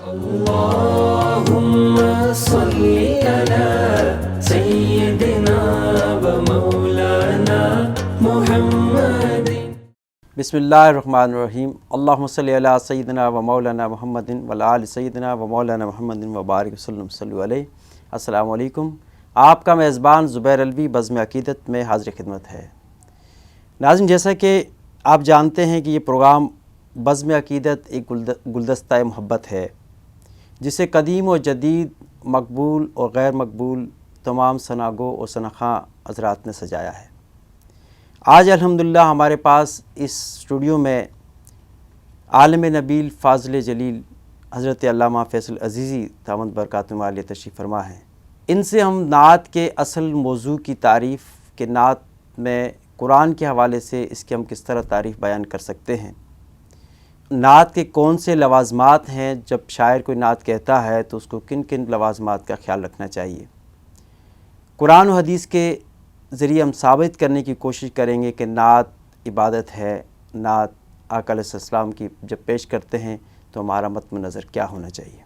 اللهم صل على سيدنا ومولانا محمد۔ بسم اللہ الرحمن الرحیم۔ اللہم صلی علی سیدنا و مولانا محمد وعلی آل سیدنا و مولانا محمد وبارک وسلم صلی علیہ۔ السلام علیکم۔ آپ کا میزبان زبیر الوی بزم عقیدت میں حاضر خدمت ہے۔ ناظرین، جیسا کہ آپ جانتے ہیں کہ یہ پروگرام بزم عقیدت ایک گلدستہ محبت ہے جسے قدیم و جدید، مقبول اور غیر مقبول تمام ثناگو اور ثناخواں حضرات نے سجایا ہے۔ آج الحمدللہ ہمارے پاس اس اسٹوڈیو میں عالم نبیل فاضل جلیل حضرت علامہ فیصل عزیزی دامت برکاتہم عالیہ تشریف فرما ہیں۔ ان سے ہم نعت کے اصل موضوع کی تعریف کہ نعت میں قرآن کے حوالے سے اس کی ہم کس طرح تعریف بیان کر سکتے ہیں، نعت کے کون سے لوازمات ہیں، جب شاعر کوئی نعت کہتا ہے تو اس کو کن کن لوازمات کا خیال رکھنا چاہیے، قرآن و حدیث کے ذریعے ہم ثابت کرنے کی کوشش کریں گے کہ نعت عبادت ہے۔ نعت آقا علیہ السلام کی جب پیش کرتے ہیں تو ہمارا مطمع نظر کیا ہونا چاہیے۔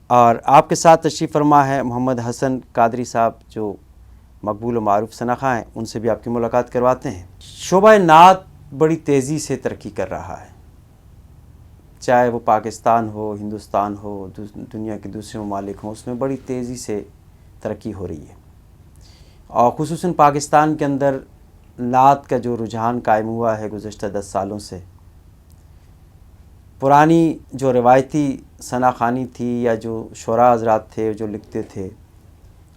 اور آپ کے ساتھ تشریف فرما ہے محمد حسن قادری صاحب، جو مقبول و معروف ثناخواں ہیں، ان سے بھی آپ کی ملاقات کرواتے ہیں۔ شعبہ نعت بڑی تیزی سے ترقی کر رہا ہے، چاہے وہ پاکستان ہو، ہندوستان ہو، دنیا کے دوسرے ممالک ہوں، اس میں بڑی تیزی سے ترقی ہو رہی ہے۔ اور خصوصاً پاکستان کے اندر نعت کا جو رجحان قائم ہوا ہے گزشتہ 10 سالوں سے، پرانی جو روایتی ثناخوانی تھی یا جو شعراء حضرات تھے جو لکھتے تھے،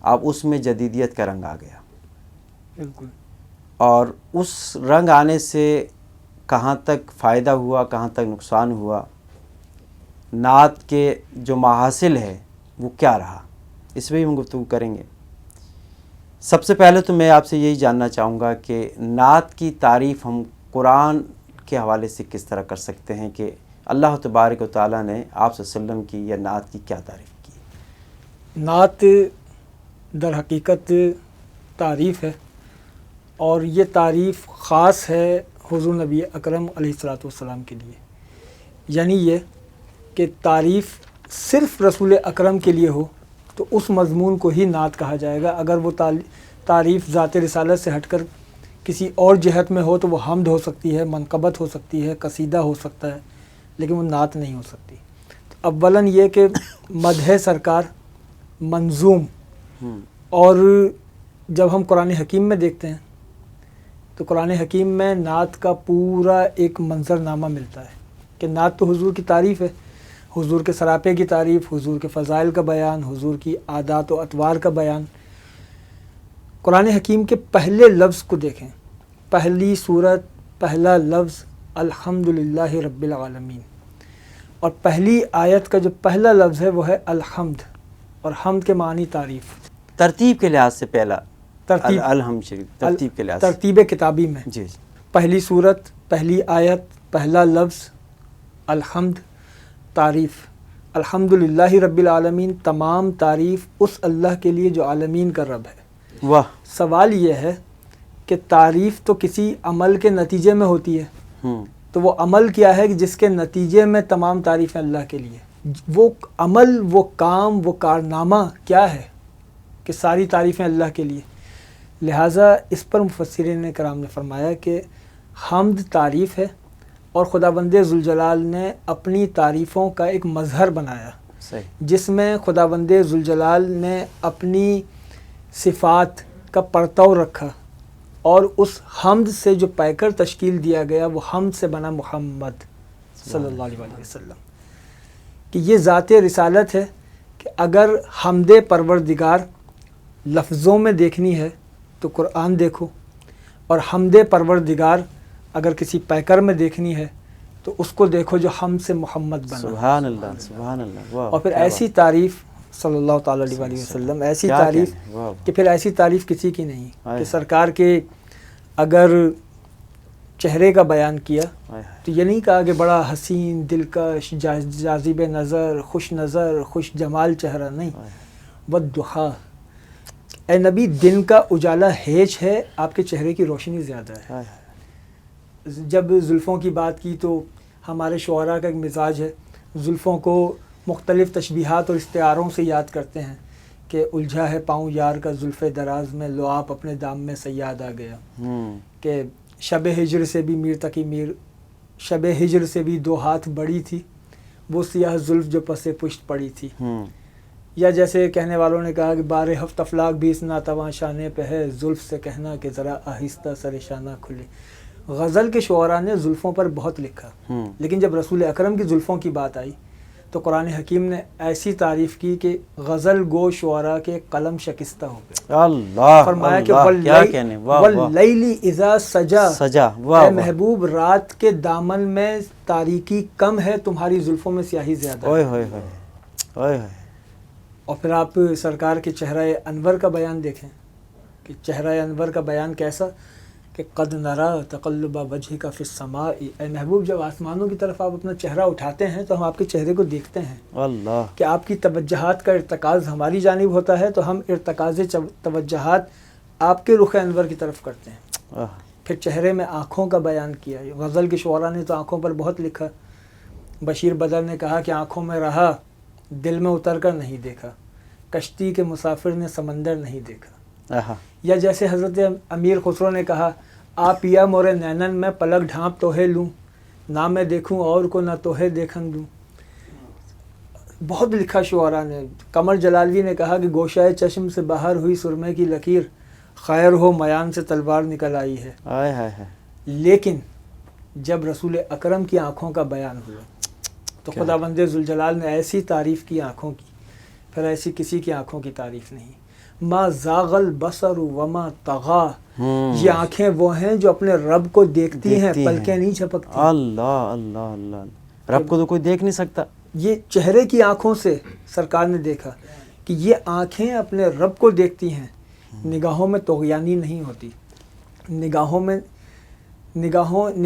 اب اس میں جدیدیت کا رنگ آ گیا۔ بالکل۔ اور اس رنگ آنے سے کہاں تک فائدہ ہوا، کہاں تک نقصان ہوا، نعت کے جو محاصل ہے وہ کیا رہا، اس میں بھی ہم گفتگو کریں گے۔ سب سے پہلے تو میں آپ سے یہی جاننا چاہوں گا کہ نعت کی تعریف ہم قرآن کے حوالے سے کس طرح کر سکتے ہیں کہ اللہ تبارک و تعالیٰ نے آپ صلی اللہ علیہ وسلم کی یا نعت کی کیا تعریف کی؟ نعت در حقیقت تعریف ہے، اور یہ تعریف خاص ہے حضور نبی اکرم علیہ الصلوۃ والسلام کے لیے۔ یعنی یہ کہ تعریف صرف رسول اکرم کے لیے ہو تو اس مضمون کو ہی نعت کہا جائے گا۔ اگر وہ تعریف ذات رسالت سے ہٹ کر کسی اور جہت میں ہو تو وہ حمد ہو سکتی ہے، منقبت ہو سکتی ہے، قصیدہ ہو سکتا ہے، لیکن وہ نعت نہیں ہو سکتی۔ اولاً یہ کہ مدح سرکار منظوم، اور جب ہم قرآن حکیم میں دیکھتے ہیں تو قرآن حکیم میں نعت کا پورا ایک منظر نامہ ملتا ہے کہ نعت تو حضور کی تعریف ہے، حضور کے سراپے کی تعریف، حضور کے فضائل کا بیان، حضور کی عادات و اطوار کا بیان۔ قرآن حکیم کے پہلے لفظ کو دیکھیں، پہلی سورت، پہلا لفظ الحمدللہ رب العالمین، اور پہلی آیت کا جو پہلا لفظ ہے وہ ہے الحمد، اور حمد کے معنی تعریف۔ ترتیب کے لحاظ سے پہلا ترتیب، الحمد شریف ترتیب کے لحاظ سے، ترتیب کتابی میں جی پہلی سورت، پہلی آیت، پہلا لفظ الحمد، تعریف۔ الحمدللہ رب العالمین، تمام تعریف اس اللہ کے لیے جو عالمین کا رب ہے۔ واہ۔ سوال یہ ہے کہ تعریف تو کسی عمل کے نتیجے میں ہوتی ہے، تو وہ عمل کیا ہے کہ جس کے نتیجے میں تمام تعریفیں اللہ کے لیے؟ وہ عمل، وہ کام، وہ کارنامہ کیا ہے کہ ساری تعریفیں اللہ کے لیے؟ لہٰذا اس پر مفسرین کرام نے فرمایا کہ حمد تعریف ہے، اور خداوند ذوالجلال نے اپنی تعریفوں کا ایک مظہر بنایا، جس میں خداوند ذوالجلال نے اپنی صفات کا پرتو رکھا، اور اس حمد سے جو پیکر تشکیل دیا گیا وہ حمد سے بنا محمد صلی اللہ علیہ وسلم، کہ یہ ذات رسالت ہے کہ اگر حمد پروردگار لفظوں میں دیکھنی ہے تو قرآن دیکھو، اور حمد پروردگار اگر کسی پیکر میں دیکھنی ہے تو اس کو دیکھو جو حمد سے محمد بنا۔ سبحان اللہ، سبحان اللہ۔ واہ۔ اور پھر ایسی تعریف صلی اللہ تعالیٰ علیہ وسلم، ایسی تعریف کہ پھر ایسی تعریف کسی کی نہیں کہ سرکار کے اگر چہرے کا بیان کیا تو یہ نہیں کہا کہ بڑا حسین، دلکش، جاذب نظر، خوش نظر، خوش جمال چہرہ، نہیں، والضحیٰ، اے نبی دن کا اجالا ہیج ہے، آپ کے چہرے کی روشنی زیادہ ہے۔ جب زلفوں کی بات کی تو ہمارے شعراء کا ایک مزاج ہے، زلفوں کو مختلف تشبیہات اور استعاروں سے یاد کرتے ہیں کہ الجھا ہے پاؤں یار کا زلف دراز میں، لعاب اپنے دام میں صیاد آ گیا، کہ شب ہجر سے بھی میر تقی میر، شب ہجر سے بھی 2 ہاتھ بڑی تھی وہ سیاہ زلف جو پس پشت پڑی تھی. یا جیسے کہنے والوں نے کہا کہ بار ہفت افلاک بھی اس ناتواں شانے پہ ہے، زلف سے کہنا کہ ذرا آہستہ سر شانہ کھلے. غزل کے شعراء نے زلفوں پر بہت لکھا، لیکن جب رسول اکرم کی زلفوں کی بات آئی تو قرآن حکیم نے ایسی تعریف کی کہ غزل گو شعراء کے قلم شکستہ ہو گئے. اللہ فرمایا کہ کیا کہنے، واہ واہ، واللیل اذا سجا، سجا، واہ اے واہ، محبوب رات کے دامن میں تاریکی کم ہے، تمہاری زلفوں میں سیاہی زیادہ اوئے ہے. ہوئے ہوئے، اوئے ہوئے. اور پھر آپ سرکار کے چہرہ انور کا بیان دیکھیں کہ چہرہ انور کا بیان کیسا کہ قد نرا تقلب وجہ کا فی السماء. اے محبوب جب آسمانوں کی طرف آپ اپنا چہرہ اٹھاتے ہیں تو ہم آپ کے چہرے کو دیکھتے ہیں اللہ، کہ آپ کی توجہات کا ارتکاز ہماری جانب ہوتا ہے تو ہم ارتکاز توجہات آپ کے رخ انور کی طرف کرتے ہیں. پھر چہرے میں آنکھوں کا بیان کیا. غزل کے شعراء نے تو آنکھوں پر بہت لکھا. بشیر بدر نے کہا کہ آنکھوں میں رہا دل میں اتر کر نہیں دیکھا، کشتی کے مسافر نے سمندر نہیں دیکھا. یا جیسے حضرت امیر خسرو نے کہا آ پیا مورے نینن میں پلک ڈھانپ توہے لوں، نہ میں دیکھوں اور کو نہ توہے دیکھن دوں. بہت لکھا شعراء نے. قمر جلالوی نے کہا کہ گوشۂ چشم سے باہر ہوئی سرمے کی لکیر، خیر ہو میان سے تلوار نکل آئی ہے. لیکن جب رسول اکرم کی آنکھوں کا بیان ہوا تو خداوند ذوالجلال نے ایسی تعریف کی آنکھوں کی، پھر ایسی کسی کی آنکھوں کی تعریف نہیں. ما زاغ البصر وما طغا، یہ آنکھیں وہ ہیں جو اپنے رب کو دیکھتی ہیں، پلکیں نہیں جھپکتی. اللہ اللہ اللہ، رب کو تو کوئی دیکھ نہیں سکتا. یہ چہرے کی آنکھوں سے سرکار نے دیکھا کہ یہ آنکھیں اپنے رب کو دیکھتی ہیں، نگاہوں میں طغیانی نہیں ہوتی،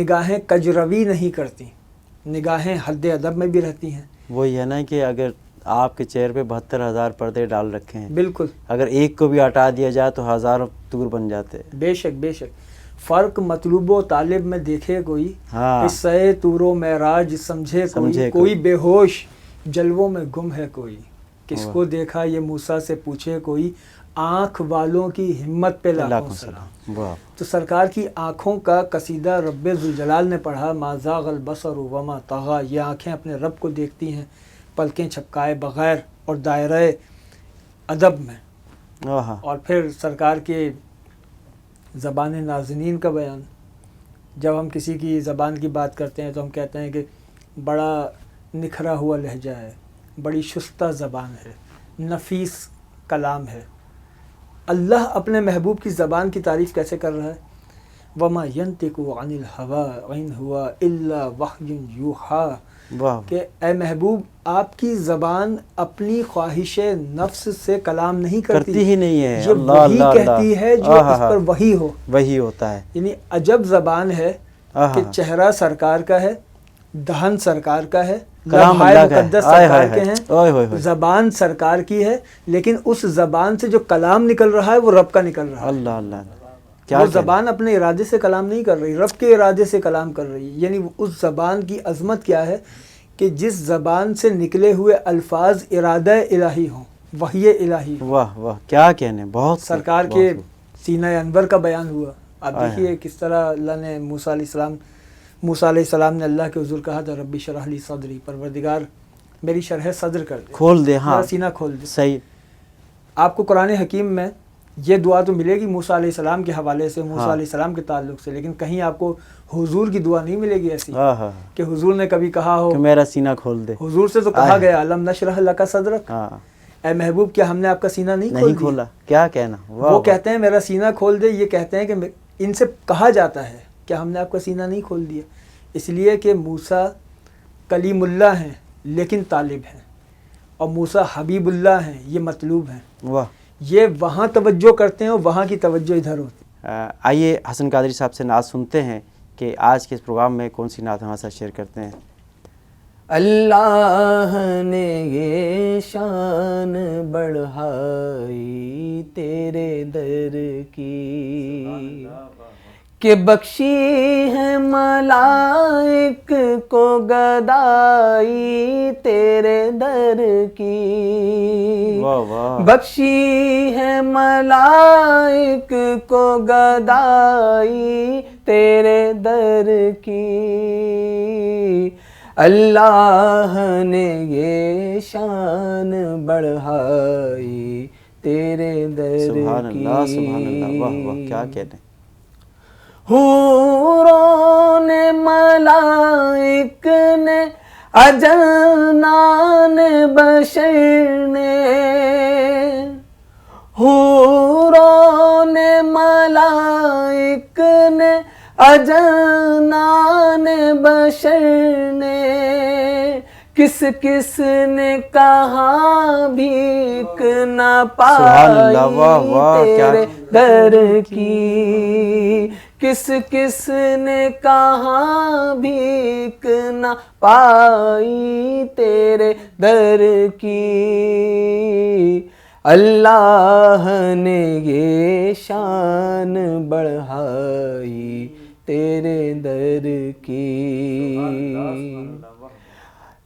نگاہیں کجروی نہیں کرتی، نگاہیں حد ادب میں بھی رہتی ہیں. وہی ہے نا کہ اگر آپ کے چہرے پہ 72,000 پردے ڈال رکھے ہیں، بالکل، اگر ایک کو بھی ہٹا دیا جائے تو ہزاروں دور بن جاتے. بے شک بے شک. فرق مطلوب و طالب میں دیکھے کوئی، قصۂ طور و معراج سمجھے کوئی بے ہوش جلووں میں گم ہے کوئی. کس کو دیکھا یہ موسیٰ سے پوچھے کوئی، آنکھ والوں کی ہمت پہ لاکھوں سلام. تو سرکار کی آنکھوں کا قصیدہ رب ذوالجلال نے پڑھا، ما زاغ البصر وما طغا. یہ آنکھیں اپنے رب کو دیکھتی ہیں پلکیں چھپکائے بغیر اور دائرہ ادب میں. اور پھر سرکار کے زبان نازنین کا بیان. جب ہم کسی کی زبان کی بات کرتے ہیں تو ہم کہتے ہیں کہ بڑا نکھرا ہوا لہجہ ہے، بڑی شستہ زبان ہے، نفیس کلام ہے. اللہ اپنے محبوب کی زبان کی تعریف کیسے کر رہا ہے؟ وَمَا يَنْتِقُ عَنِ الْهَوَىٰ إِنْ هُوَ إِلَّا وَحْيٌ يُوحَىٰ. کہ اے محبوب آپ کی زبان اپنی خواہش نفس سے کلام نہیں کرتی ہی نہیں ہے، یہ وہی کہتی ہے جو اس پر وہی ہو، وہی ہوتا ہے. یعنی عجب زبان ہے کہ چہرہ سرکار کا ہے، دہن سرکار کا ہے، کلام لمحہ اللہ کا ہے، مقدس سرکار کے ہیں، اوئے زبان سرکار کی ہے، لیکن اس زبان سے جو کلام نکل رہا ہے وہ رب کا نکل رہا ہے. اللہ اللہ، وہ زبان اپنے ارادے سے کلام نہیں کر رہی، رب کے ارادے سے کلام کر رہی ہے. یعنی اس زبان کی عظمت کیا ہے کہ جس زبان سے نکلے ہوئے الفاظ ارادہ الہی ہوں، وحی الہی ہوں. واہ واہ، کیا کہنے. بہت سرکار کے سینہ انور کا بیان ہوا. آپ دیکھیے کس طرح اللہ نے موسیٰ علیہ السلام نے اللہ کے حضور کہا تھا ربی شرح لی صدری، پروردگار میری شرح صدر کر دے، کھول دے، ہاں میرا سینہ کھول دے. صحیح. آپ کو قرآن حکیم میں یہ دعا تو ملے گی موسیٰ علیہ السلام کے حوالے سے، موسیٰ علیہ السلام کے تعلق سے، لیکن کہیں آپ کو حضور کی دعا نہیں ملے گی ایسی کہ حضور نے کبھی کہا ہو کہ میرا سینہ کھول دے. حضور سے تو کہا گیا الم نشرح لک صدرک، اے محبوب کیا ہم نے آپ کا سینہ نہیں کھولا. کیا کہنا. وہ کہتے ہیں میرا سینہ کھول دے، یہ کہتے ہیں کہ ان سے کہا جاتا ہے کہ ہم نے آپ کا سینہ نہیں کھول دیا، اس لیے کہ موسیٰ کلیم اللہ ہیں لیکن طالب ہیں، اور موسیٰ حبیب اللہ ہیں یہ مطلوب ہیں. واہ. یہ وہاں توجہ کرتے ہیں اور وہاں کی توجہ ادھر ہوتی ہے. آئیے حسن قادری صاحب سے نعت سنتے ہیں کہ آج کے اس پروگرام میں کون سی نعت ہمارے ساتھ شیئر کرتے ہیں. اللہ نے یہ شان بڑھائی تیرے در کی کہ بخشی ہے ملائک کو گدائی تیرے در کی، واہ واہ، بخشی ہے ملائک کو گدائی تیرے در کی، اللہ نے یہ شان بڑھائی تیرے در سبحان کی، اللہ سبحان اللہ، واہ واہ، کیا کہتے ہیں. حوروں نے ملائک نے اجنان بشر نے، حوروں نے ملائک نے اجنان بشر نے، کس کس نے کہاں بھیک نہ سبحان اللہ، واہ پائی واہ، کیا تیرے در کی، کس کس نے کہاں بھیک نہ پائی تیرے در کی، اللہ نے یہ شان بڑھائی تیرے در کی،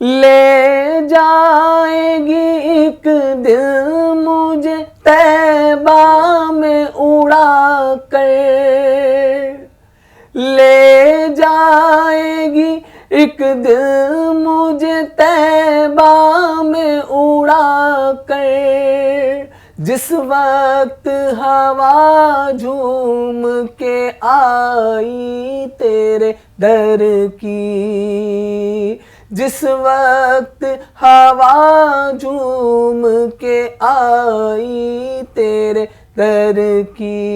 لے جائے گی ایک دن مجھے طیبہ میں اڑا کر، لے جائے گی ایک دن مجھے طیبہ میں اڑا کر، جس وقت ہوا جھوم کے آئی تیرے در کی، جس وقت ہوا جھوم کے آئی تیرے در کی،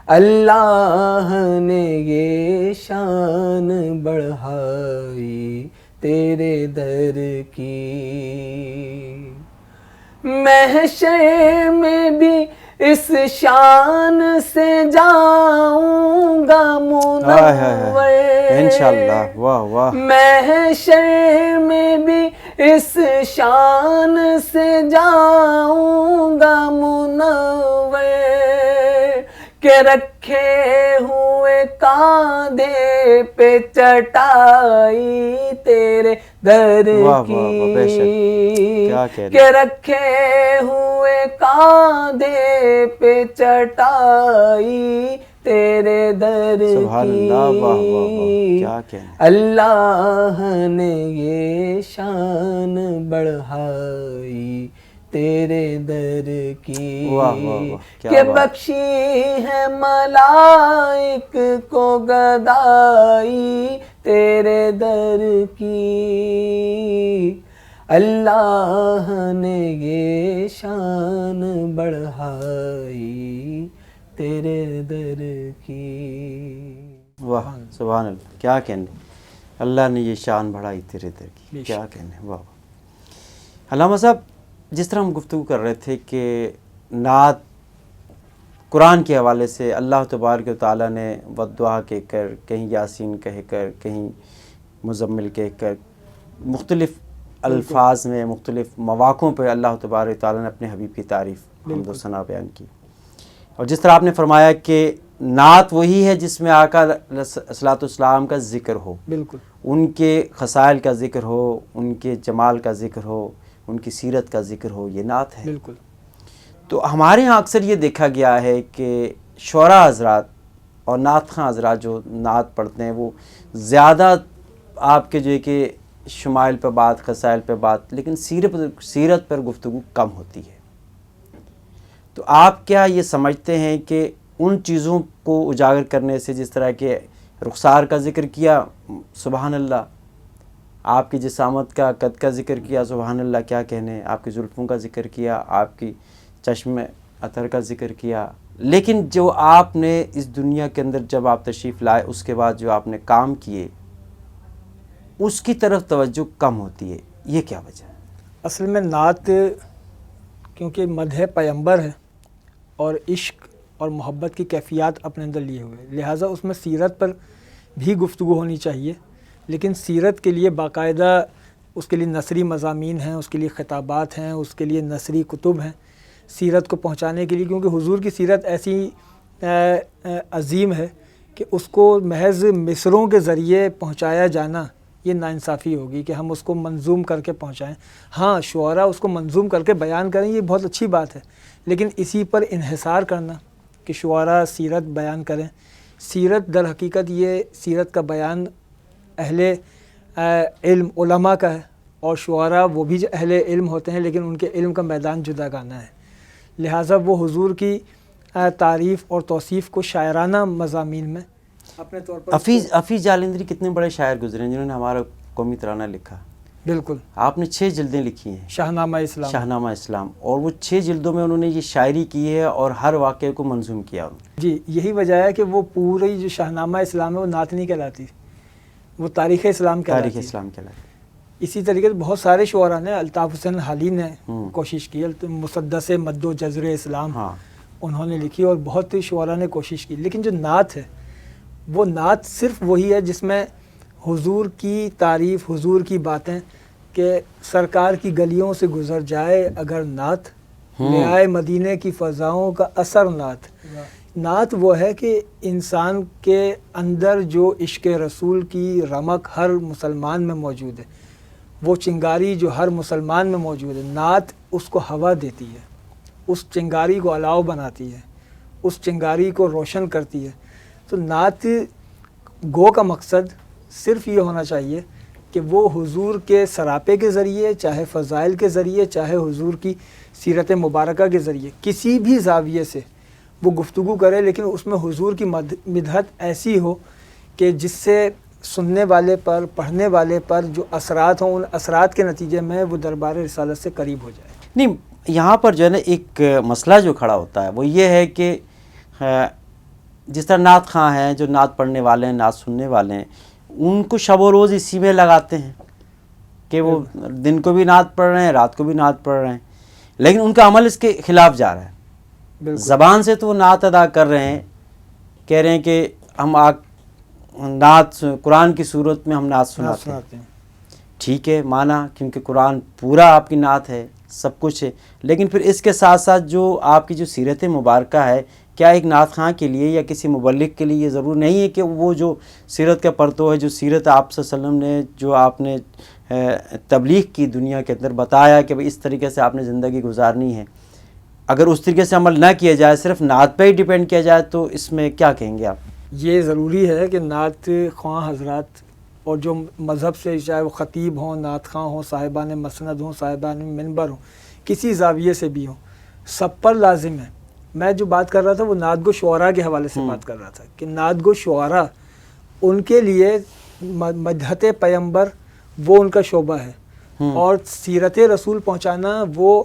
اللہ نے یہ شان بڑھائی تیرے در کی، محشر میں بھی اس شان سے جاؤں گا منور، انشاءاللہ، واہ واہ، محشر میں بھی اس شان سے جاؤں گا منور، کہ رکھے ہوئے کاندھے پہ چٹائی تیرے در کی، کہ رکھے ہوئے کاندھے پہ چٹائی تیرے در کی، اللہ نے یہ شان بڑھائی تیرے در کی، کہ بخشی ہے ملائک کو گدائی تیرے در کی، اللہ نے یہ شان بڑھائی تیرے در کی، واہ سبحان اللہ، کیا کہنے، اللہ نے یہ شان بڑھائی تیرے در کی، کیا کہنے، واہ واہ. علامہ صاحب، جس طرح ہم گفتگو کر رہے تھے کہ نعت قرآن کے حوالے سے اللہ تبارک و تعالیٰ نے والدعا کہہ کر، کہیں یاسین کہہ کر، کہیں مزمل کہہ کر، مختلف الفاظ میں مختلف مواقعوں پہ اللہ تبارک و تعالیٰ نے اپنے حبیب کی تعریف حمد و ثنا بیان کی. اور جس طرح آپ نے فرمایا کہ نعت وہی ہے جس میں آقا علیہ الصلوۃ والسلام کا ذکر ہو، بالکل، ان کے خصائل کا ذکر ہو، ان کے جمال کا ذکر ہو، ان کی سیرت کا ذکر ہو، یہ نعت ہے. بالکل. تو ہمارے ہاں اکثر یہ دیکھا گیا ہے کہ شعراء حضرات اور نعت خواں حضرات جو نعت پڑھتے ہیں وہ زیادہ آپ کے جو ہے کہ شمائل پہ بات، خصائل پہ بات، لیکن سیرت پر گفتگو کم ہوتی ہے. تو آپ کیا یہ سمجھتے ہیں کہ ان چیزوں کو اجاگر کرنے سے، جس طرح کہ رخسار کا ذکر کیا، سبحان اللہ، آپ کی جسامت کا، قد کا ذکر کیا، سبحان اللہ، کیا کہنے، آپ کی زلفوں کا ذکر کیا، آپ کی چشم عطر کا ذکر کیا، لیکن جو آپ نے اس دنیا کے اندر جب آپ تشریف لائے اس کے بعد جو آپ نے کام کیے اس کی طرف توجہ کم ہوتی ہے، یہ کیا وجہ ہے؟ اصل میں نعت کیونکہ مدح پیغمبر ہے اور عشق اور محبت کی کیفیات اپنے اندر لیے ہوئے، لہٰذا اس میں سیرت پر بھی گفتگو ہونی چاہیے، لیکن سیرت کے لیے باقاعدہ اس کے لیے نثری مضامین ہیں، اس کے لیے خطابات ہیں، اس کے لیے نثری کتب ہیں سیرت کو پہنچانے کے لیے، کیونکہ حضور کی سیرت ایسی عظیم ہے کہ اس کو محض مصروں کے ذریعے پہنچایا جانا یہ ناانصافی ہوگی کہ ہم اس کو منظوم کر کے پہنچائیں. ہاں شعراء اس کو منظوم کر کے بیان کریں یہ بہت اچھی بات ہے، لیکن اسی پر انحصار کرنا کہ شعراء سیرت بیان کریں، سیرت در حقیقت یہ سیرت کا بیان اہل علم علماء کا ہے، اور شعراء وہ بھی اہل علم ہوتے ہیں لیکن ان کے علم کا میدان جدا گانا ہے، لہٰذا وہ حضور کی تعریف اور توصیف کو شاعرانہ مضامین میں اپنے طور پر حفیظ جالندھری کتنے بڑے شاعر گزرے ہیں جنہوں نے ہمارا قومی ترانہ لکھا. بالکل آپ نے 6 جلدیں لکھی ہیں شاہنامہ اسلام. شاہنامہ اسلام، اور وہ 6 جلدوں میں انہوں نے یہ شاعری کی ہے اور ہر واقعے کو منظوم کیا انہوں نے. جی یہی وجہ ہے کہ وہ پوری جو شاہنامہ اسلام ہے وہ نعت نہیں کہلاتی، وہ تاریخ اسلام کہلاتی. تاریخ اسلام کہلاتی. اسی طریقے سے بہت سارے شعراء نے، الطاف حسین حالی نے کوشش کی، مسدس مد و جزر اسلام ہاں انہوں نے لکھی، اور بہت شعراء نے کوشش کی، لیکن جو نعت ہے وہ نعت صرف وہی ہے جس میں حضور کی تعریف، حضور کی باتیں، کہ سرکار کی گلیوں سے گزر جائے اگر نعت، لے آئے مدینے کی فضاؤں کا اثر نعت. نعت وہ ہے کہ انسان کے اندر جو عشق رسول کی رمق ہر مسلمان میں موجود ہے، وہ چنگاری جو ہر مسلمان میں موجود ہے، نعت اس کو ہوا دیتی ہے، اس چنگاری کو الاؤ بناتی ہے، اس چنگاری کو روشن کرتی ہے. تو نعت گو کا مقصد صرف یہ ہونا چاہیے کہ وہ حضور کے سراپے کے ذریعے، چاہے فضائل کے ذریعے، چاہے حضور کی سیرت مبارکہ کے ذریعے، کسی بھی زاویے سے وہ گفتگو کرے، لیکن اس میں حضور کی مدحت ایسی ہو کہ جس سے سننے والے پر، پڑھنے والے پر جو اثرات ہوں، ان اثرات کے نتیجے میں وہ دربار رسالت سے قریب ہو جائے. نہیں، یہاں پر جو ہے نا ایک مسئلہ جو کھڑا ہوتا ہے وہ یہ ہے کہ جس طرح نعت خواں ہیں، جو نعت پڑھنے والے ہیں، نعت سننے والے ہیں، ان کو شب و روز اسی میں لگاتے ہیں کہ وہ دن کو بھی نعت پڑھ رہے ہیں، رات کو بھی نعت پڑھ رہے ہیں، لیکن ان کا عمل اس کے خلاف جا رہا ہے. زبان سے تو وہ نعت ادا کر رہے ہیں، کہہ رہے ہیں کہ ہم نعت قرآن کی صورت میں ہم نعت سناتے ہیں. ٹھیک ہے، مانا، کیونکہ قرآن پورا آپ کی نعت ہے، سب کچھ ہے، لیکن پھر اس کے ساتھ ساتھ جو آپ کی جو سیرت مبارکہ ہے، کیا ایک نعت خواں کے لیے یا کسی مبلغ کے لیے یہ ضرور نہیں ہے کہ وہ جو سیرت کا پرتو ہے، جو سیرت آپ صلی اللہ علیہ وسلم نے، جو آپ نے تبلیغ کی دنیا کے اندر، بتایا کہ بھئی اس طریقے سے آپ نے زندگی گزارنی ہے، اگر اس طریقے سے عمل نہ کیا جائے، صرف نعت پہ ہی ڈیپینڈ کیا جائے، تو اس میں کیا کہیں گے آپ؟ یہ ضروری ہے کہ نعت خواں حضرات اور جو مذہب سے، چاہے وہ خطیب ہوں، نعت خواں ہوں، صاحبان مسند ہوں، صاحبان منبر ہوں، کسی زاویے سے بھی ہوں، سب پر لازم ہے. میں جو بات کر رہا تھا وہ نعت گو شعراء کے حوالے سے بات کر رہا تھا کہ نعت گو شعراء، ان کے لیے مدحت پیمبر وہ ان کا شعبہ ہے، اور سیرت رسول پہنچانا وہ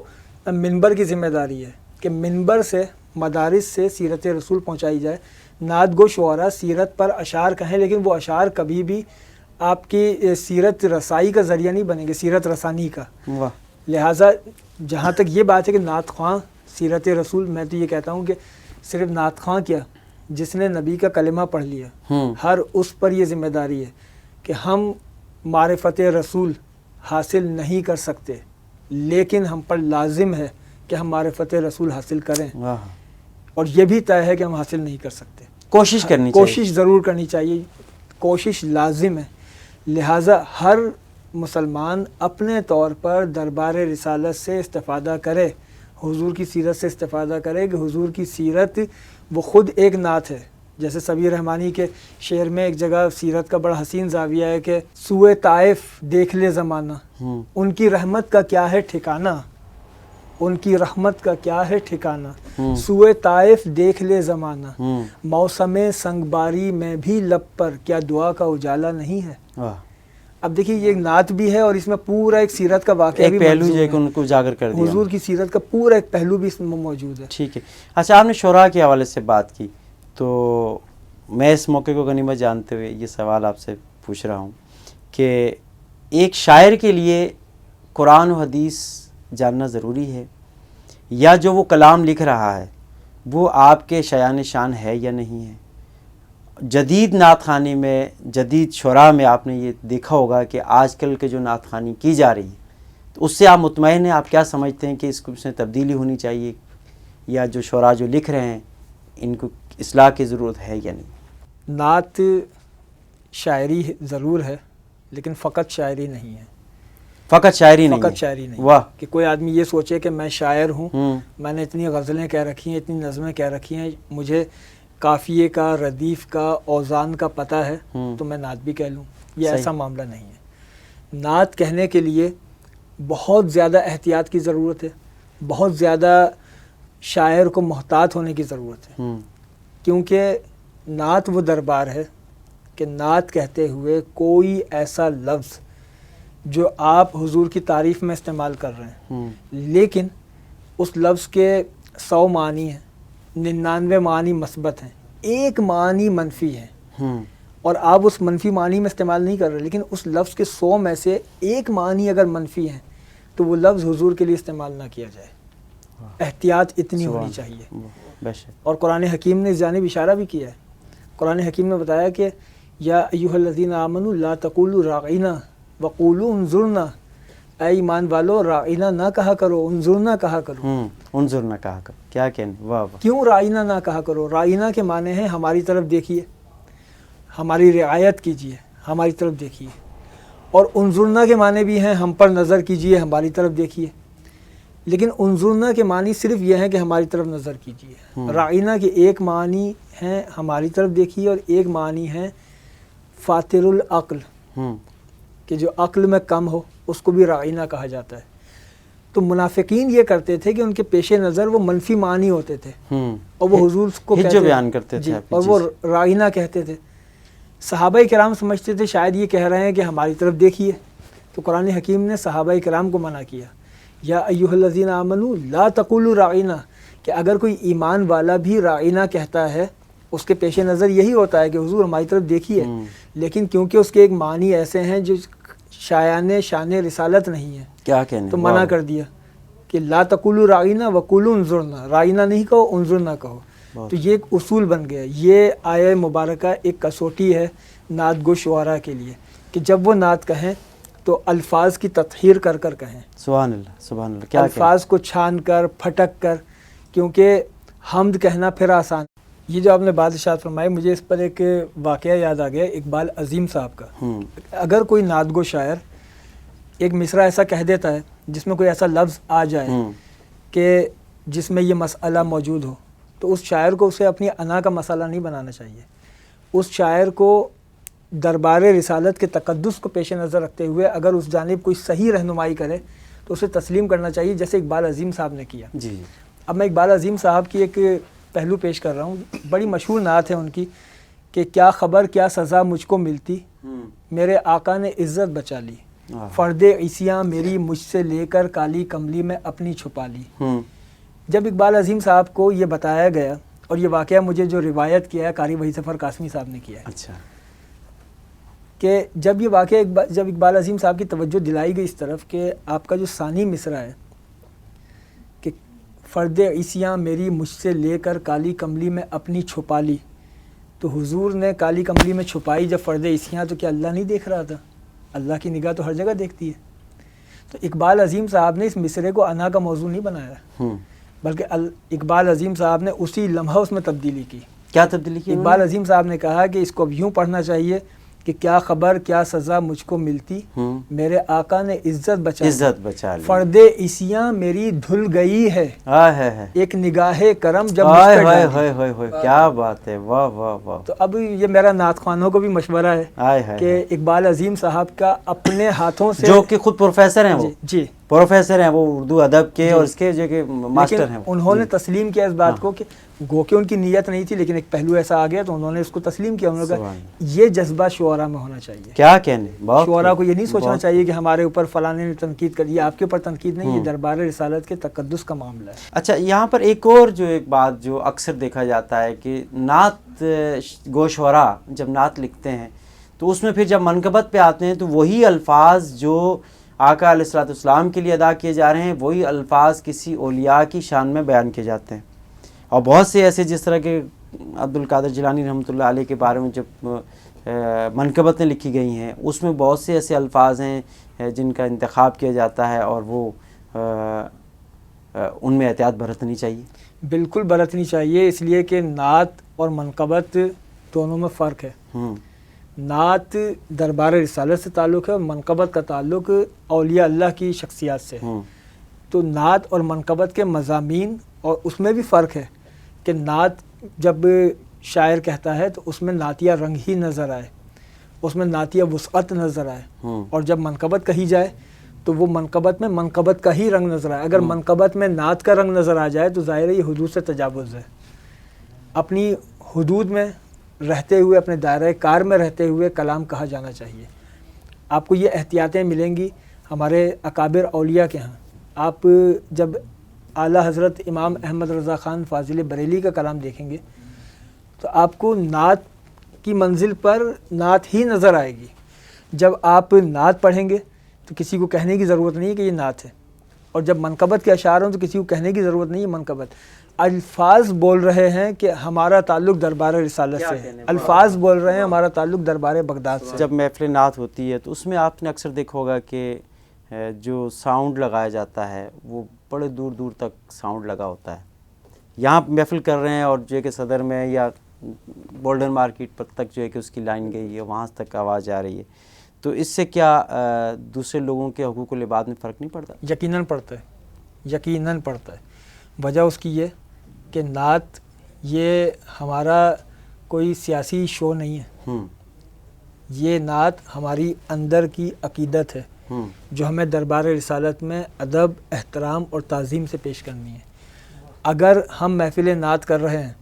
منبر کی ذمہ داری ہے کہ منبر سے، مدارس سے سیرت رسول پہنچائی جائے. نعت گو شعراء سیرت پر اشعار کہیں، لیکن وہ اشعار کبھی بھی آپ کی سیرت رسائی کا ذریعہ نہیں بنیں گے، سیرت رسانی کا. لہٰذا جہاں تک یہ بات ہے کہ نعت خواں سیرت رسول، میں تو یہ کہتا ہوں کہ صرف نعت خواں کیا، جس نے نبی کا کلمہ پڑھ لیا، ہر اس پر یہ ذمہ داری ہے کہ ہم معرفت رسول حاصل نہیں کر سکتے، لیکن ہم پر لازم ہے کہ ہم معرفت رسول حاصل کریں، اور یہ بھی طے ہے کہ ہم حاصل نہیں کر سکتے. کوشش ضرور کرنی چاہیے، کوشش لازم ہے. لہٰذا ہر مسلمان اپنے طور پر دربار رسالت سے استفادہ کرے، حضور کی سیرت سے استفادہ کرے، کہ حضور کی سیرت وہ خود ایک نعت ہے. جیسے سبیر رحمانی کے شعر میں ایک جگہ سیرت کا بڑا حسین زاویہ ہے کہ سوئے طائف دیکھ لے زمانہ، ان کی رحمت کا کیا ہے ٹھکانہ، ان کی رحمت کا کیا ہے ٹھکانہ، سوئے طائف دیکھ لے زمانہ، موسم سنگباری میں بھی لب پر کیا دعا کا اجالا نہیں ہے. اب دیکھیے یہ ایک نعت بھی ہے اور اس میں پورا ایک سیرت کا واقعہ بھی پہلو جو ہے کہ ان کو اجاگر کر دیا، حضور کی سیرت کا پورا ایک پہلو بھی اس میں موجود ہے. ٹھیک ہے. اچھا، آپ نے شعراء کے حوالے سے بات کی، تو میں اس موقع کو غنیمت جانتے ہوئے یہ سوال آپ سے پوچھ رہا ہوں کہ ایک شاعر کے لیے قرآن و حدیث جاننا ضروری ہے، یا جو وہ کلام لکھ رہا ہے وہ آپ کے شایان شان ہے یا نہیں ہے؟ جدید نعت خوانی میں، جدید شعراء میں آپ نے یہ دیکھا ہوگا کہ آج کل کے جو نعت خوانی کی جا رہی ہے، تو اس سے آپ مطمئن ہیں؟ آپ کیا سمجھتے ہیں کہ اس میں تبدیلی ہونی چاہیے، یا جو شعراء جو لکھ رہے ہیں ان کو اصلاح کی ضرورت ہے یا نہیں؟ نعت شاعری ضرور ہے لیکن فقط شاعری نہیں ہے. فقط شاعری نہیں فقط ہے. شاعری نہیں. واہ. کہ کوئی آدمی یہ سوچے کہ میں شاعر ہوں، میں نے اتنی غزلیں کہہ رکھی ہیں، اتنی نظمیں کہہ رکھی ہیں، مجھے قافیے کا، ردیف کا، اوزان کا پتہ ہے تو میں نعت بھی کہہ لوں. یہ صحیح. ایسا معاملہ نہیں ہے. نعت کہنے کے لیے بہت زیادہ احتیاط کی ضرورت ہے، بہت زیادہ شاعر کو محتاط ہونے کی ضرورت ہے. کیونکہ نعت وہ دربار ہے کہ نعت کہتے ہوئے کوئی ایسا لفظ جو آپ حضور کی تعریف میں استعمال کر رہے ہیں لیکن اس لفظ کے 100 معنی ہیں، 99 معنی مثبت ہیں، ایک معنی منفی ہے اور آپ اس منفی معنی میں استعمال نہیں کر رہے، لیکن اس لفظ کے 100 میں سے ایک معنی اگر منفی ہیں تو وہ لفظ حضور کے لیے استعمال نہ کیا جائے. احتیاط اتنی ہونی چاہیے. بے شک. اور قرآن حکیم نے اس جانب اشارہ بھی کیا ہے. قرآن حکیم نے بتایا کہ یا ایھا الذین آمنوا لا تقولوا راعینا وقولوا انظرنا، اے ایمان والو راعینا نہ کہا کرو، انظرنا کہا کرو. انظر نہ کہا کرو. کیا کہنے. واہ واہ. کیوں راعینا نہ کہا کرو؟ راعینا کے معنی ہیں ہماری طرف دیکھیے، ہماری رعایت کیجیے، ہماری طرف دیکھیے. اور انظرنا کے معنی بھی ہیں ہم پر نظر کیجیے، ہماری طرف دیکھیے. لیکن انظرنا کے معنی صرف یہ ہے کہ ہماری طرف نظر کیجیے. راعینا کے ایک معنی ہیں ہماری طرف دیکھیے اور ایک معنی ہے فاتر العقل، کہ جو عقل میں کم ہو اس کو بھی راعینا کہا جاتا ہے. تو منافقین یہ کرتے تھے کہ ان کے پیش نظر وہ منفی معنی ہوتے تھے اور وہ حضور کو حج کہتے بیان کرتے تھے اور وہ راعینا کہتے تھے. صحابہ کرام سمجھتے تھے شاید یہ کہہ رہے ہیں کہ ہماری طرف دیکھیے. تو قرآن حکیم نے صحابہ کرام کو منع کیا، یا ایھا الذین آمنوا لا تقولوا راعینا، کہ اگر کوئی ایمان والا بھی راعینا کہتا ہے اس کے پیش نظر یہی ہوتا ہے کہ حضور ہماری طرف دیکھیے، لیکن کیونکہ اس کے ایک معنی ایسے ہیں جو شان رسالت نہیں ہے کیا کہنے. تو منع کر دیا کہ لا تقولوا راعینا وقولوا انظرنا، راعینا نہیں کہو، انظرنا کہو. تو یہ ایک اصول بن گیا. یہ آیہ مبارکہ ایک کسوٹی ہے نعت گو شعراء کے لیے کہ جب وہ نعت کہیں تو الفاظ کی تطہیر کر کر کہیں. سبحان اللہ سبحان اللہ. کیا الفاظ کو چھان کر پھٹک کر، کیونکہ حمد کہنا پھر آسان. یہ جو آپ نے بات ارشاد فرمائی مجھے اس پر ایک واقعہ یاد آ گیا اقبال عظیم صاحب کا. اگر کوئی نعت گو شاعر ایک مصرع ایسا کہہ دیتا ہے جس میں کوئی ایسا لفظ آ جائے کہ جس میں یہ مسئلہ موجود ہو تو اس شاعر کو اسے اپنی انا کا مسئلہ نہیں بنانا چاہیے. اس شاعر کو دربار رسالت کے تقدس کو پیش نظر رکھتے ہوئے اگر اس جانب کوئی صحیح رہنمائی کرے تو اسے تسلیم کرنا چاہیے، جیسے اقبال عظیم صاحب نے کیا. جی. اب میں اقبال عظیم صاحب کی ایک پہلو پیش کر رہا ہوں. بڑی مشہور نعت ہے ان کی کہ کیا خبر کیا سزا مجھ کو ملتی، میرے آقا نے عزت بچا لی، فرد عیسیاں میری مجھ سے لے کر کالی کملی میں اپنی چھپا لی. جب اقبال عظیم صاحب کو یہ بتایا گیا، اور یہ واقعہ مجھے جو روایت کیا ہے قاری وحید ظفر قاسمی صاحب نے کیا ہے، اچھا، کہ جب یہ واقعہ جب اقبال عظیم صاحب کی توجہ دلائی گئی اس طرف کہ آپ کا جو ثانی مصرع ہے کہ فرد عیسیاں میری مجھ سے لے کر کالی کملی میں اپنی چھپا لی، تو حضور نے کالی کملی میں چھپائی جب فرد عیسیاں، تو کیا اللہ نہیں دیکھ رہا تھا؟ اللہ کی نگاہ تو ہر جگہ دیکھتی ہے. تو اقبال عظیم صاحب نے اس مصرعے کو انا کا موضوع نہیں بنایا، بلکہ اقبال عظیم صاحب نے اسی لمحہ اس میں تبدیلی کی. کیا تبدیلی کی؟ اقبال عظیم صاحب نے کہا کہ اس کو اب یوں پڑھنا چاہیے کہ کیا خبر کیا سزا مجھ کو ملتی، میرے آقا نے عزت بچا لی، فرد عیسیاں میری دھل گئی ہے، ایک نگاہ کرم جب مجھ پر ڈالی. کیا بات ہے، واہ واہ واہ. تو اب یہ میرا نعت خوانوں کو بھی مشورہ ہے کہ اقبال عظیم صاحب کا اپنے ہاتھوں سے، جو کہ خود پروفیسر ہیں، وہ جی پروفیسر ہیں، وہ اردو ادب کے اور اس کے جو کہ ماسٹر ہیں، انہوں نے تسلیم کیا اس بات کو کہ گو کہ ان کی نیت نہیں تھی لیکن ایک پہلو ایسا آ گیا تو انہوں نے اس کو تسلیم کیا. انہوں نے کہا یہ جذبہ شعراء میں ہونا چاہیے. کیا کہنے. شعراء کو یہ نہیں سوچنا چاہیے کہ ہمارے اوپر فلانے نے تنقید کر دی. آپ کے اوپر تنقید نہیں، یہ دربار رسالت کے تقدس کا معاملہ ہے. اچھا، یہاں پر ایک اور جو ایک بات جو اکثر دیکھا جاتا ہے کہ نعت گو شعراء جب نعت لکھتے ہیں تو اس میں پھر جب منقبت پہ آتے ہیں تو وہی الفاظ جو آقا علیہ الصلوۃ والسلام کے لیے ادا کیے جا رہے ہیں وہی الفاظ کسی اولیاء کی شان میں بیان کیے جاتے ہیں. اور بہت سے ایسے جس طرح کے عبد القادر جیلانی رحمۃ اللہ علیہ کے بارے میں جب منقبتیں لکھی گئی ہیں اس میں بہت سے ایسے الفاظ ہیں جن کا انتخاب کیا جاتا ہے اور وہ ان میں احتیاط برتنی چاہیے. بالکل برتنی چاہیے، اس لیے کہ نعت اور منقبت دونوں میں فرق ہے. ہوں نعت دربار رسالت سے تعلق ہے اور منقبت کا تعلق اولیاء اللہ کی شخصیات سے ہے. ہوں تو نعت اور منقبت کے مضامین اور اس میں بھی فرق ہے کہ نعت جب شاعر کہتا ہے تو اس میں نعتیہ رنگ ہی نظر آئے, اس میں نعتیہ وسعت نظر آئے, اور جب منقبت کہی جائے تو وہ منقبت میں منقبت کا ہی رنگ نظر آئے. اگر منقبت میں نعت کا رنگ نظر آ جائے تو ظاہر ہے یہ حدود سے تجاوز ہے. اپنی حدود میں رہتے ہوئے, اپنے دائرۂ کار میں رہتے ہوئے کلام کہا جانا چاہیے. آپ کو یہ احتیاطیں ملیں گی ہمارے اکابر اولیاء کے ہاں. آپ جب اعلیٰ حضرت امام احمد رضا خان فاضل بریلی کا کلام دیکھیں گے تو آپ کو نعت کی منزل پر نعت ہی نظر آئے گی. جب آپ نعت پڑھیں گے تو کسی کو کہنے کی ضرورت نہیں ہے کہ یہ نعت ہے, اور جب منقبت کے اشعار ہوں تو کسی کو کہنے کی ضرورت نہیں ہے منقبت. الفاظ بول رہے ہیں کہ ہمارا تعلق دربار رسالت سے ہے, الفاظ بول رہے ہیں ہمارا تعلق دربار بغداد سے. جب محفل نعت ہوتی ہے تو اس میں آپ نے اکثر دیکھا ہوگا کہ جو ساؤنڈ لگایا جاتا ہے وہ بڑے دور دور تک ساؤنڈ لگا ہوتا ہے. یہاں محفل کر رہے ہیں اور جو ہے کہ صدر میں یا گولڈن مارکیٹ پر تک جو ہے کہ اس کی لائن گئی ہے, وہاں تک آواز جا رہی ہے, تو اس سے کیا دوسرے لوگوں کے حقوق العباد میں فرق نہیں پڑتا؟ یقیناً پڑتا ہے, یقیناً پڑتا ہے. وجہ اس کی یہ کہ نعت یہ ہمارا کوئی سیاسی شو نہیں ہے. یہ نعت ہماری اندر کی عقیدت ہے جو ہمیں دربار رسالت میں ادب, احترام اور تعظیم سے پیش کرنی ہے. اگر ہم محفل نعت کر رہے ہیں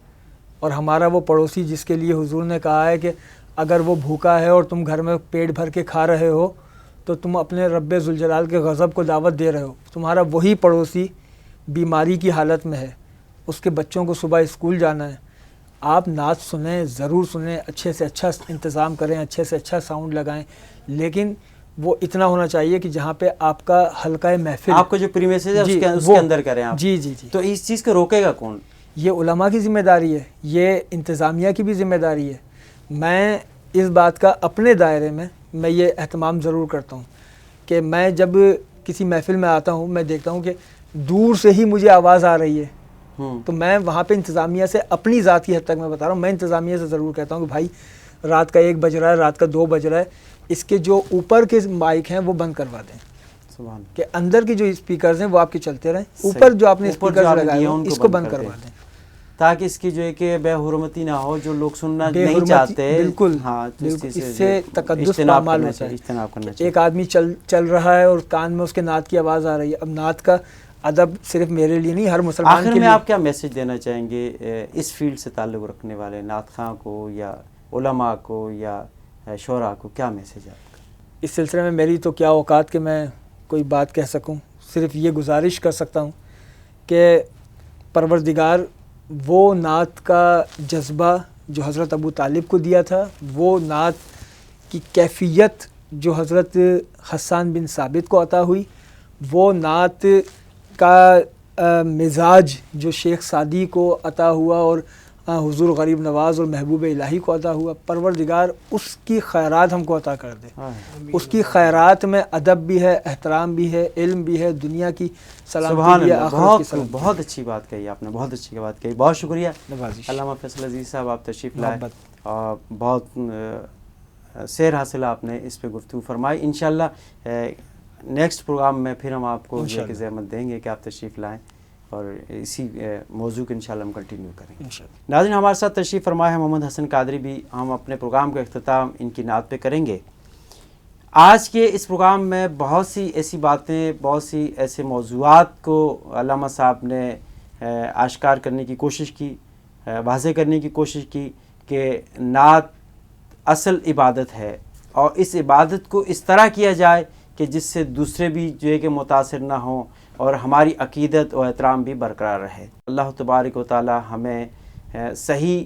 اور ہمارا وہ پڑوسی جس کے لیے حضور نے کہا ہے کہ اگر وہ بھوکا ہے اور تم گھر میں پیٹ بھر کے کھا رہے ہو تو تم اپنے رب ذوالجلال کے غضب کو دعوت دے رہے ہو, تمہارا وہی پڑوسی بیماری کی حالت میں ہے, اس کے بچوں کو صبح اسکول جانا ہے, آپ نعت سنیں, ضرور سنیں, اچھے سے اچھا انتظام کریں, اچھے سے اچھا ساؤنڈ لگائیں, لیکن وہ اتنا ہونا چاہیے کہ جہاں پہ آپ کا حلقہ محفل, آپ کا جو پریمیسز ہے اس کے اندر کریں آپ. جی جی جی. تو اس چیز کو روکے گا کون؟ یہ علماء کی ذمہ داری ہے, یہ انتظامیہ کی بھی ذمہ داری ہے. میں اس بات کا اپنے دائرے میں یہ اہتمام ضرور کرتا ہوں کہ میں جب کسی محفل میں آتا ہوں میں دیکھتا ہوں کہ دور سے ہی مجھے آواز آ رہی ہے, تو میں وہاں پہ انتظامیہ سے اپنی ذات کی حد تک میں بتا رہا ہوں, میں انتظامیہ سے ضرور کہتا ہوں کہ بھائی رات کا 1 بج رہا ہے, رات کا 2 بج رہا ہے, اس کے جو اوپر کے مائک ہیں وہ بند کروا دیں, کہ اندر کی جو اسپیکرز ہیں وہ آپ کے چلتے رہیں, اوپر جو آپ نے اسپیکرز لگائے ہیں اس کو بند کروا دیں تاکہ اس کی جو ہے کہ بے حرمتی نہ ہو, جو لوگ سننا نہیں چاہتے. بالکل, ہاں, اس سے تقدس پامال ہوتا ہے. ایک آدمی چل رہا ہے اور کان میں اس کے نعت کی آواز آ رہی ہے. اب نعت کا ادب صرف میرے لیے نہیں, ہر مسلمان کے لیے. آخر میں آپ کیا میسج دینا چاہیں گے اس فیلڈ سے تعلق رکھنے والے نعت خواں کو یا علماء کو یا شعراء کو, کیا میسج ہے آپ کا؟ اس سلسلے میں میری تو کیا اوقات کہ میں کوئی بات کہہ سکوں, صرف یہ گزارش کر سکتا ہوں کہ پروردگار وہ نعت کا جذبہ جو حضرت ابو طالب کو دیا تھا, وہ نعت کی کیفیت جو حضرت حسان بن ثابت کو عطا ہوئی, وہ نعت کا مزاج جو شیخ سعدی کو عطا ہوا اور حضور غریب نواز اور محبوب الہی کو عطا ہوا, پروردگار اس کی خیرات ہم کو عطا کر دے. اس کی خیرات میں ادب بھی ہے, احترام بھی ہے, علم بھی ہے, دنیا کی سلامتی بھی ہے, آخرت کی سلامتی. بہت اچھی بات کہی آپ نے, بہت اچھی بات کہی, بہت شکریہ. علامہ فیصل عزیز صاحب آپ تشریف لائے اور بہت سیر حاصل آپ نے اس پہ گفتگو فرمائی. انشاءاللہ نیکسٹ پروگرام میں پھر ہم آپ کو جو کہ زحمت دیں گے کہ آپ تشریف لائیں اور اسی موضوع کو انشاءاللہ ہم کنٹینیو کریں گے. ناظرین, ہمارے ساتھ تشریف فرمائے ہیں محمد حسن قادری بھی. ہم اپنے پروگرام کا اختتام ان کی نعت پہ کریں گے. آج کے اس پروگرام میں بہت سی ایسی باتیں, بہت سی ایسے موضوعات کو علامہ صاحب نے آشکار کرنے کی کوشش کی, واضح کرنے کی کوشش کی کہ نعت اصل عبادت ہے اور اس عبادت کو اس طرح کیا جائے کہ جس سے دوسرے بھی جو ہے کہ متاثر نہ ہوں اور ہماری عقیدت و احترام بھی برقرار رہے. اللہ تبارک و تعالی ہمیں صحیح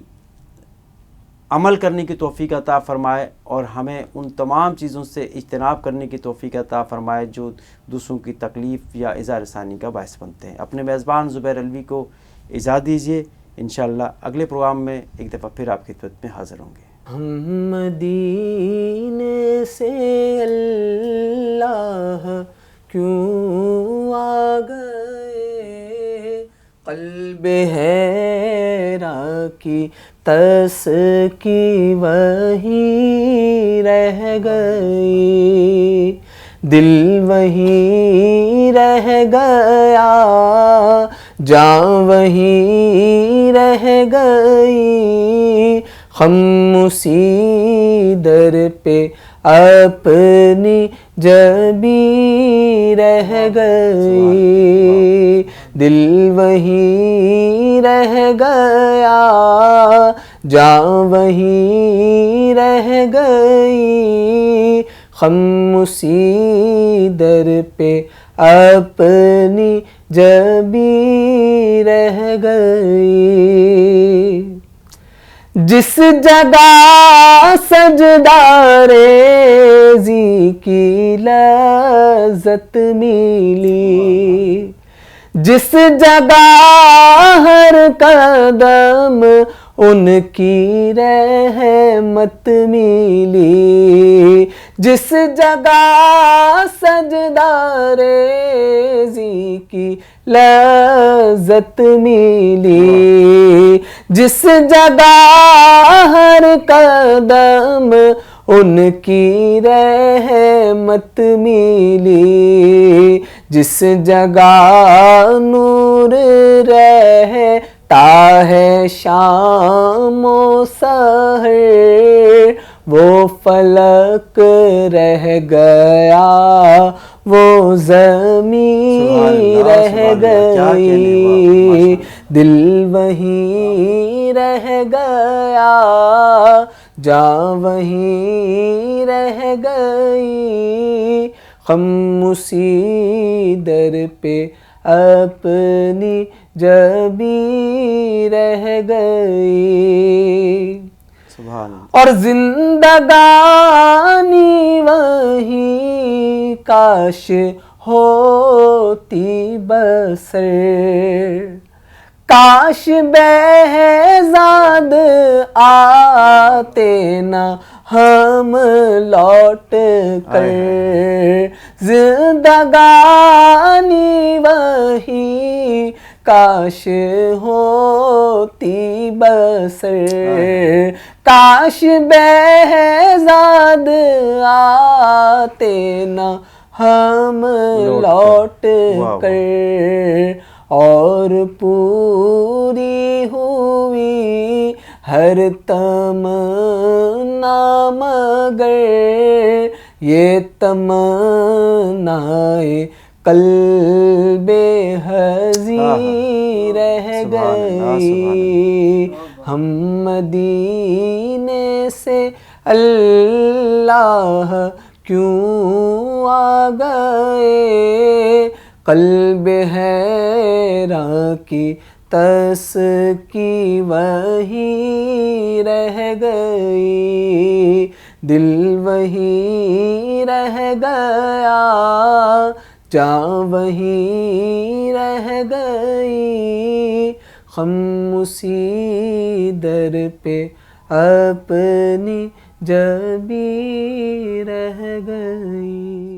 عمل کرنے کی توفیق عطا فرمائے اور ہمیں ان تمام چیزوں سے اجتناب کرنے کی توفیق عطا فرمائے جو دوسروں کی تکلیف یا اذا رسانی کا باعث بنتے ہیں. اپنے میزبان زبیر الوی کو اجازت دیجیے. انشاءاللہ اگلے پروگرام میں ایک دفعہ پھر آپ کی خدمت میں حاضر ہوں گے. ہم مدینے سے اللہ کیوں آ گئے, قلب حیران کی تس کی وہیں رہ گئی، دل وہیں رہ گیا، جان وہیں رہ گئی، ہم اسی در پہ اپنی جبیں رہ گئی، دل وہیں رہ گیا، جان وہیں رہ گئی، ہم اسی در پہ اپنی جبیں رہ گئی۔ جس جگہ سجدہ ریزی کی لذت ملی، جس جگہ ہر قدم ان کی رحمت ملی، جس جگہ سجدہ ریزی کی لذت ملی، جس جگہ ہر قدم ان کی رحمت ملی، جس جگہ نور رہتا ہے شام و سحر، وہ فلک رہ گیا، وہ زمین رہ گئی، دل وہیں رہ گیا، جان وہیں رہ گئی، ہم اسی در پہ اپنی جبیں رہ گئی۔ سبحان اللہ۔ اور زندگانی وہیں کاش ہوتی بسر، کاش بہزاد آتے نہ ہم لوٹ کر، زندگانی وہی کاش ہوتی بسر، کاش بہزاد آتے نہ ہم لوٹ کر، اور پوری ہوئی ہر تمنا مگر یہ تمنائے قلب حزیں رہ گئی، ہم مدینے سے اللہ کیوں آ گئے، قلب حیراں کی تس کی وہیں رہ گئی، دل وہیں رہ گیا، جان وہیں رہ گئی، ہم اسی در پہ اپنی جبیں رہ گئی۔